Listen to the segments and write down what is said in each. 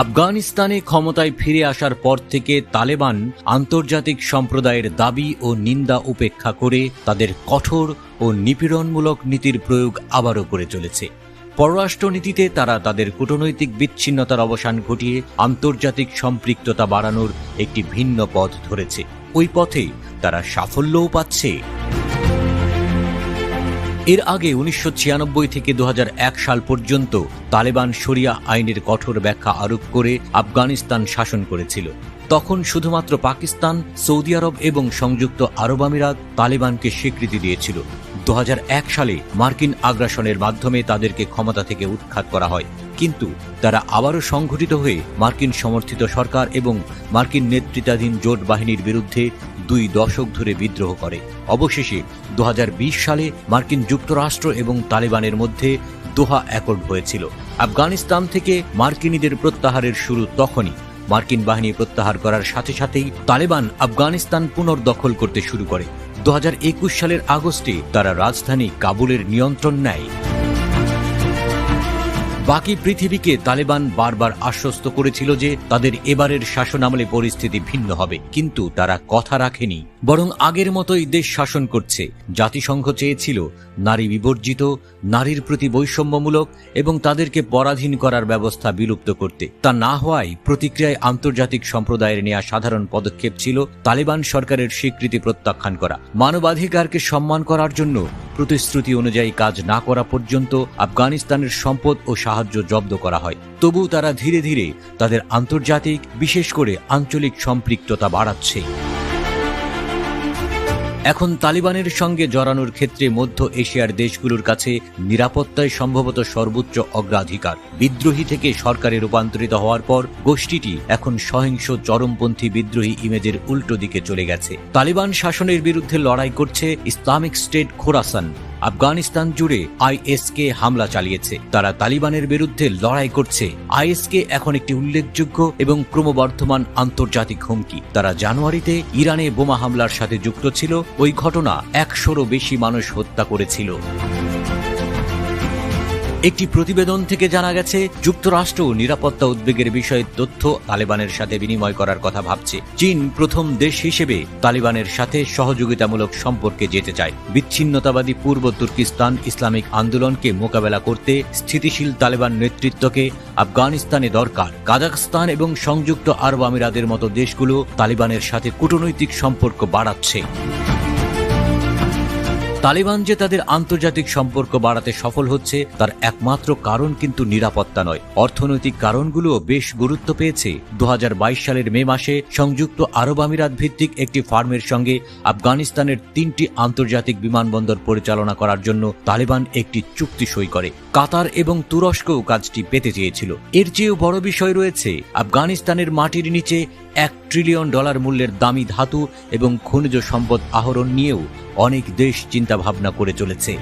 আফগানিস্তানে ক্ষমতায় ফিরে আসার পর থেকে তালেবান আন্তর্জাতিক সম্প্রদায়ের দাবি ও নিন্দা উপেক্ষা করে তাদের কঠোর ও নিপীড়নমূলক নীতির প্রয়োগ আবারও করে চলেছে। পররাষ্ট্রনীতিতে তারা তাদের কূটনৈতিক বিচ্ছিন্নতার অবসান ঘটিয়ে আন্তর্জাতিক সম্পৃক্ততা বাড়ানোর একটি ভিন্ন পথ ধরেছে। ওই পথে তারা সাফল্যও পাচ্ছে। এর আগে 1996 থেকে 2001 সাল পর্যন্ত তালেবান শরিয়া আইনের কঠোর ব্যাখ্যা আরোপ করে আফগানিস্তান শাসন করেছিল। তখন শুধুমাত্র পাকিস্তান, সৌদি আরব এবং সংযুক্ত আরব আমিরাত তালেবানকে স্বীকৃতি দিয়েছিল। 2001 সালে মার্কিন আগ্রাসনের মাধ্যমে তাদেরকে ক্ষমতা থেকে উৎখাত করা হয়, কিন্তু তারা আবারও সংগঠিত হয়ে মার্কিন সমর্থিত সরকার এবং মার্কিন নেতৃত্বাধীন জোট বাহিনীর বিরুদ্ধে 2 দশক ধরে বিদ্রোহ করে। অবশেষে 2020 সালে মার্কিন যুক্তরাষ্ট্র এবং তালেবানের মধ্যে দোহা অ্যাকর্ড হয়েছিল। আফগানিস্তান থেকে মার্কিনীদের প্রত্যাহারের শুরু তখনই। মার্কিন বাহিনী প্রত্যাহার করার সাথে সাথেই তালেবান আফগানিস্তান পুনর্দখল করতে শুরু করে। 2021 সালের আগস্টে তারা রাজধানী কাবুলের নিয়ন্ত্রণ নেয়। বাকি পৃথিবীকে তালেবান বারবার আশ্বস্ত করেছিল যে তাদের এবারের শাসনামলে পরিস্থিতি ভিন্ন হবে, কিন্তু তারা কথা রাখেনি, বরং আগের মতোই দেশ শাসন করছে। জাতিসংঘ চেয়েছিল নারী বিবর্জিত, নারীর প্রতি বৈষম্যমূলক এবং তাদেরকে পরাধীন করার ব্যবস্থা বিলুপ্ত করতে। তা না হওয়ায় প্রতিক্রিয়ায় আন্তর্জাতিক সম্প্রদায়ের নেওয়া সাধারণ পদক্ষেপ ছিল তালেবান সরকারের স্বীকৃতি প্রত্যাখ্যান করা, মানবাধিকারকে সম্মান করার জন্য প্রতিশ্রুতি অনুযায়ী কাজ না করা পর্যন্ত আফগানিস্তানের সম্পদ ও সাহায্য জব্দ করা হয়। তবু তারা ধীরে ধীরে তাদের আন্তর্জাতিক, বিশেষ করে আঞ্চলিক সম্পৃক্ততা বাড়াচ্ছে। এখন তালিবানের সঙ্গে জড়ানোর ক্ষেত্রে মধ্য এশিয়ার দেশগুলোর কাছে নিরাপত্তায় সম্ভবত সর্বোচ্চ অগ্রাধিকার। বিদ্রোহী থেকে সরকারে রূপান্তরিত হওয়ার পর গোষ্ঠীটি এখন সহিংস চরমপন্থী বিদ্রোহী ইমেজের উল্টো দিকে চলে গেছে। তালিবান শাসনের বিরুদ্ধে লড়াই করছে ইসলামিক স্টেট খোরাসান। আফগানিস্তান জুড়ে আইএসকে হামলা চালিয়েছে। তারা তালিবানের বিরুদ্ধে লড়াই করছে। আইএসকে এখন একটি উল্লেখযোগ্য এবং ক্রমবর্ধমান আন্তর্জাতিক হুমকি। তারা জানুয়ারিতে ইরানে বোমা হামলার সাথে যুক্ত ছিল। ওই ঘটনা 100-রও বেশি মানুষ হত্যা করেছিল। একটি প্রতিবেদন থেকে জানা গেছে, যুক্তরাষ্ট্র নিরাপত্তা উদ্বেগের বিষয়ে তথ্য তালেবানের সাথে বিনিময় করার কথা ভাবছে। চীন প্রথম দেশ হিসেবে তালেবানের সাথে সহযোগিতামূলক সম্পর্কে যেতে চায়। বিচ্ছিন্নতাবাদী পূর্ব তুর্কিস্তান ইসলামিক আন্দোলনকে মোকাবেলা করতে স্থিতিশীল তালেবান নেতৃত্বকে আফগানিস্তানে দরকার। কাজাখস্তান এবং সংযুক্ত আরব আমিরাতের মতো দেশগুলো তালেবানের সাথে কূটনৈতিক সম্পর্ক বাড়াচ্ছে। তালেবান যে তাদের আন্তর্জাতিক সম্পর্ক বাড়াতে সফল হচ্ছে তার একমাত্র কারণ কিন্তু নিরাপত্তা নয়, অর্থনৈতিক কারণগুলোও বেশ গুরুত্ব পেয়েছে। 2022 সালের মে মাসে সংযুক্ত আরব আমিরাত ভিত্তিক একটি ফার্মের সঙ্গে আফগানিস্তানের 3টি আন্তর্জাতিক বিমানবন্দর পরিচালনা করার জন্য তালেবান একটি চুক্তি সই করে। কাতার এবং তুরস্কও কাজটি পেতে চেয়েছিল। এর চেয়েও বড় বিষয় রয়েছে, আফগানিস্তানের মাটির নিচে $1 ট্রিলিয়ন মূল্যের দামি ধাতু এবং খনিজ সম্পদ আহরণ নিয়েও অনেক দেশ চিন্তাভাবনা করে চলেছে।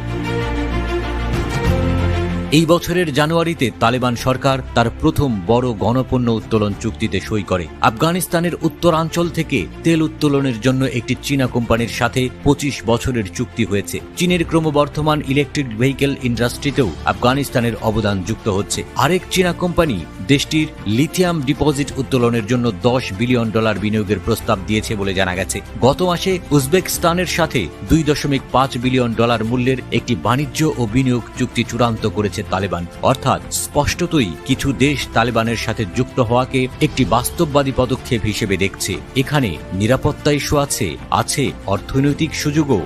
এই বছরের জানুয়ারিতে তালেবান সরকার তার প্রথম বড় গণপণ্য উত্তোলন চুক্তিতে সই করে। আফগানিস্তানের উত্তরাঞ্চল থেকে তেল উত্তোলনের জন্য একটি চীনা কোম্পানির সাথে 25 বছরের চুক্তি হয়েছে। চীনের ক্রমবর্ধমান ইলেকট্রিক ভেহিকেল ইন্ডাস্ট্রিতেও আফগানিস্তানের অবদান যুক্ত হচ্ছে। আরেক চীনা কোম্পানি দেশটির লিথিয়াম ডিপোজিট উত্তোলনের জন্য $10 বিলিয়ন বিনিয়োগের প্রস্তাব দিয়েছে বলে জানা গেছে। গত মাসে উজবেকিস্তানের সাথে $2.5 বিলিয়ন মূল্যের একটি বাণিজ্য ও বিনিয়োগ চুক্তি চূড়ান্ত করেছে তালেবান। অর্থাৎ স্পষ্টতই কিছু দেশ তালেবানের সাথে যুক্ত হওয়াকে একটি বাস্তববাদী পদক্ষেপ হিসেবে দেখছে। এখানে নিরাপত্তা ইস্যু আছে, অর্থনৈতিক সুযোগও।